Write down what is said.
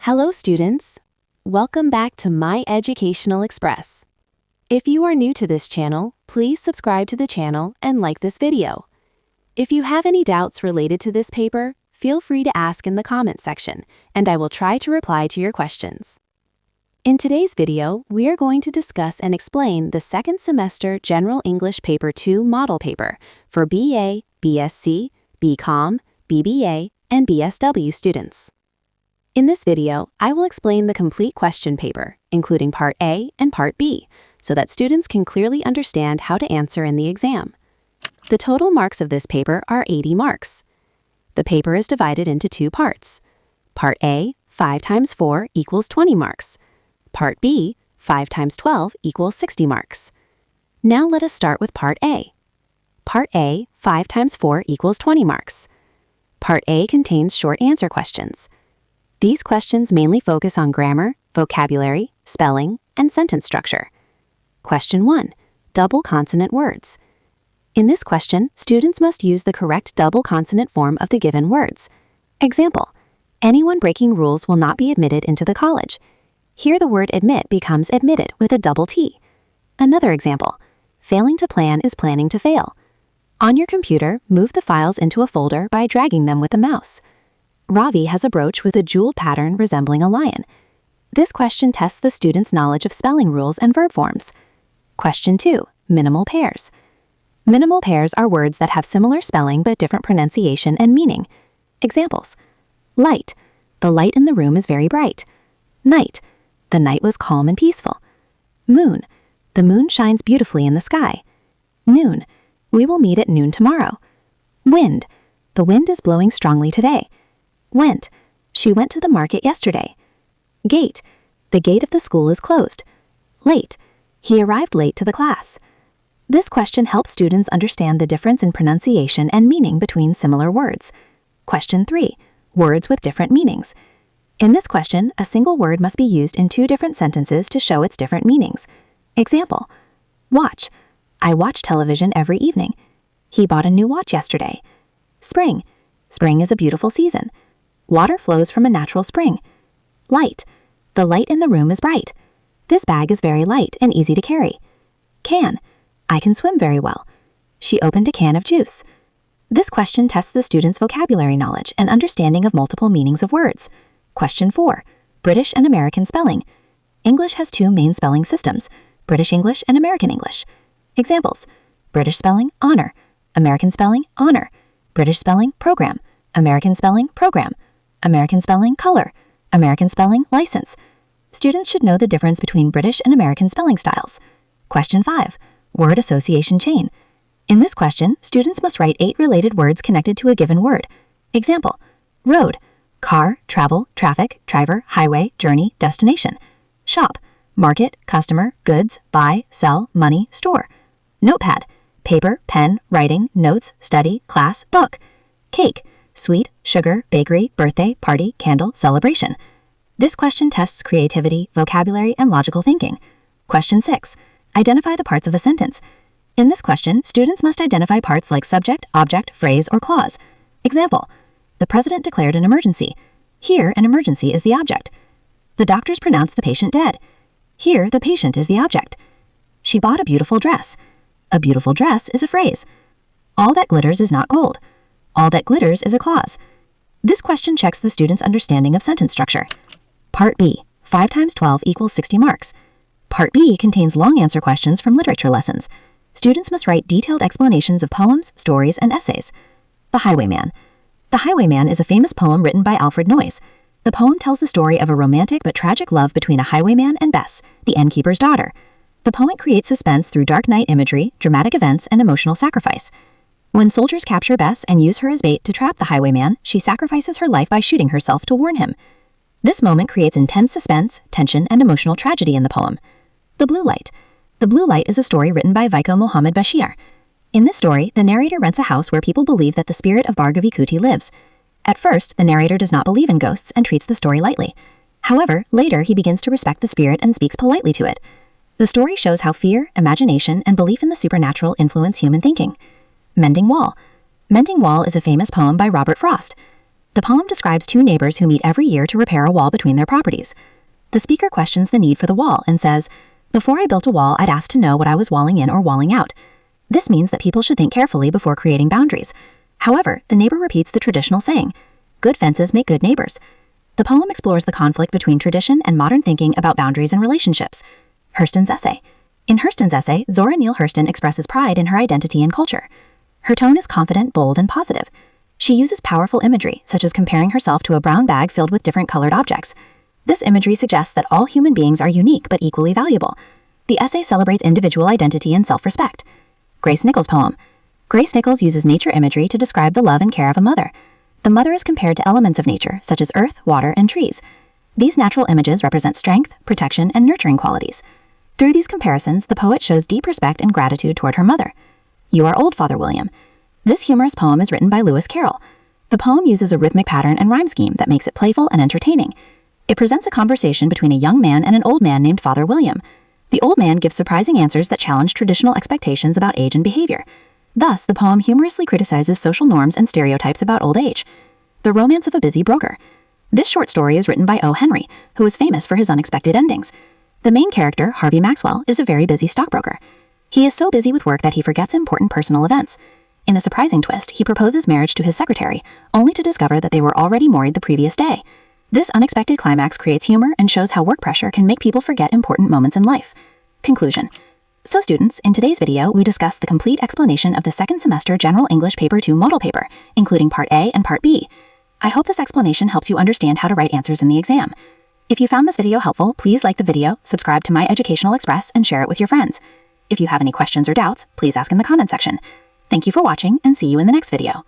Hello, students. Welcome back to My Educational Express. If you are new to this channel, please subscribe to the channel and like this video. If you have any doubts related to this paper, feel free to ask in the comment section, and I will try to reply to your questions. In today's video, we are going to discuss and explain the second semester General English Paper 2 model paper for BA, BSc, BCom, BBA, and BSW students. In this video, I will explain the complete question paper, including Part A and Part B, so that students can clearly understand how to answer in the exam. The total marks of this paper are 80 marks. The paper is divided into two parts. Part A, 5 times 4 equals 20 marks. Part B, 5 times 12 equals 60 marks. Now let us start with Part A. Part A, 5 times 4 equals 20 marks. Part A contains short answer questions. These questions mainly focus on grammar, vocabulary, spelling, and sentence structure. Question 1. Double consonant words. In this question, students must use the correct double consonant form of the given words. Example: anyone breaking rules will not be admitted into the college. Here the word admit becomes admitted with a double T. Another example: failing to plan is planning to fail. On your computer, move the files into a folder by dragging them with a mouse. Ravi has a brooch with a jeweled pattern resembling a lion. This question tests the student's knowledge of spelling rules and verb forms. Question 2. Minimal pairs. Minimal pairs are words that have similar spelling but different pronunciation and meaning. Examples: light. The light in the room is very bright. Night. The night was calm and peaceful. Moon. The moon shines beautifully in the sky. Noon. We will meet at noon tomorrow. Wind. The wind is blowing strongly today. Went. She went to the market yesterday. Gate. The gate of the school is closed. Late. He arrived late to the class. This question helps students understand the difference in pronunciation and meaning between similar words. Question 3. Words with different meanings. In this question, a single word must be used in two different sentences to show its different meanings. Example: watch. I watch television every evening. He bought a new watch yesterday. Spring. Spring is a beautiful season. Water flows from a natural spring. Light. The light in the room is bright. This bag is very light and easy to carry. Can. I can swim very well. She opened a can of juice. This question tests the student's vocabulary knowledge and understanding of multiple meanings of words. Question 4. British and American spelling. English has two main spelling systems: British English and American English. Examples: British spelling, honor. American spelling, honor. British spelling, program. American spelling, program. American spelling, color. American spelling, license. Students should know the difference between British and American spelling styles. Question 5. Word association chain. In this question, students must write 8 related words connected to a given word. Example: road. Car, travel, traffic, driver, highway, journey, destination. Shop. Market, customer, goods, buy, sell, money, store. Notepad. Paper, pen, writing, notes, study, class, book. Cake. Sweet, sugar, bakery, birthday, party, candle, celebration. This question tests creativity, vocabulary, and logical thinking. Question 6. Identify the parts of a sentence. In this question, students must identify parts like subject, object, phrase, or clause. Example: the president declared an emergency. Here, an emergency is the object. The doctors pronounced the patient dead. Here, the patient is the object. She bought a beautiful dress. A beautiful dress is a phrase. All that glitters is not gold. All that glitters is a clause. This question checks the student's understanding of sentence structure. Part B. 5 times 12 equals 60 marks. Part B contains long answer questions from literature lessons. Students must write detailed explanations of poems, stories, and essays. The Highwayman. The Highwayman is a famous poem written by Alfred Noyes. The poem tells the story of a romantic but tragic love between a highwayman and Bess, the innkeeper's daughter. The poet creates suspense through dark night imagery, dramatic events, and emotional sacrifice. When soldiers capture Bess and use her as bait to trap the highwayman, she sacrifices her life by shooting herself to warn him. This moment creates intense suspense, tension, and emotional tragedy in the poem. The Blue Light. The Blue Light is a story written by Vaiko Mohammed Bashir. In this story, the narrator rents a house where people believe that the spirit of Bhargavi Kuti lives. At first, the narrator does not believe in ghosts and treats the story lightly. However, later he begins to respect the spirit and speaks politely to it. The story shows how fear, imagination, and belief in the supernatural influence human thinking. Mending Wall. Mending Wall is a famous poem by Robert Frost. The poem describes two neighbors who meet every year to repair a wall between their properties. The speaker questions the need for the wall and says, "Before I built a wall, I'd ask to know what I was walling in or walling out." This means that people should think carefully before creating boundaries. However, the neighbor repeats the traditional saying, "Good fences make good neighbors." The poem explores the conflict between tradition and modern thinking about boundaries and relationships. Hurston's essay. In Hurston's essay, Zora Neale Hurston expresses pride in her identity and culture. Her tone is confident, bold, and positive. She uses powerful imagery, such as comparing herself to a brown bag filled with different colored objects. This imagery suggests that all human beings are unique but equally valuable. The essay celebrates individual identity and self-respect. Grace Nichols' poem. Grace Nichols uses nature imagery to describe the love and care of a mother. The mother is compared to elements of nature, such as earth, water, and trees. These natural images represent strength, protection, and nurturing qualities. Through these comparisons, the poet shows deep respect and gratitude toward her mother. You Are Old, Father William. This humorous poem is written by Lewis Carroll. The poem uses a rhythmic pattern and rhyme scheme that makes it playful and entertaining. It presents a conversation between a young man and an old man named Father William. The old man gives surprising answers that challenge traditional expectations about age and behavior. Thus, the poem humorously criticizes social norms and stereotypes about old age. The Romance of a Busy Broker. This short story is written by O. Henry, who is famous for his unexpected endings. The main character, Harvey Maxwell, is a very busy stockbroker. He is so busy with work that he forgets important personal events. In a surprising twist, he proposes marriage to his secretary, only to discover that they were already married the previous day. This unexpected climax creates humor and shows how work pressure can make people forget important moments in life. Conclusion. So students, in today's video, we discussed the complete explanation of the second semester General English Paper 2 model paper, including Part A and Part B. I hope this explanation helps you understand how to write answers in the exam. If you found this video helpful, please like the video, subscribe to My Educational Express, and share it with your friends. If you have any questions or doubts, please ask in the comment section. Thank you for watching, and see you in the next video.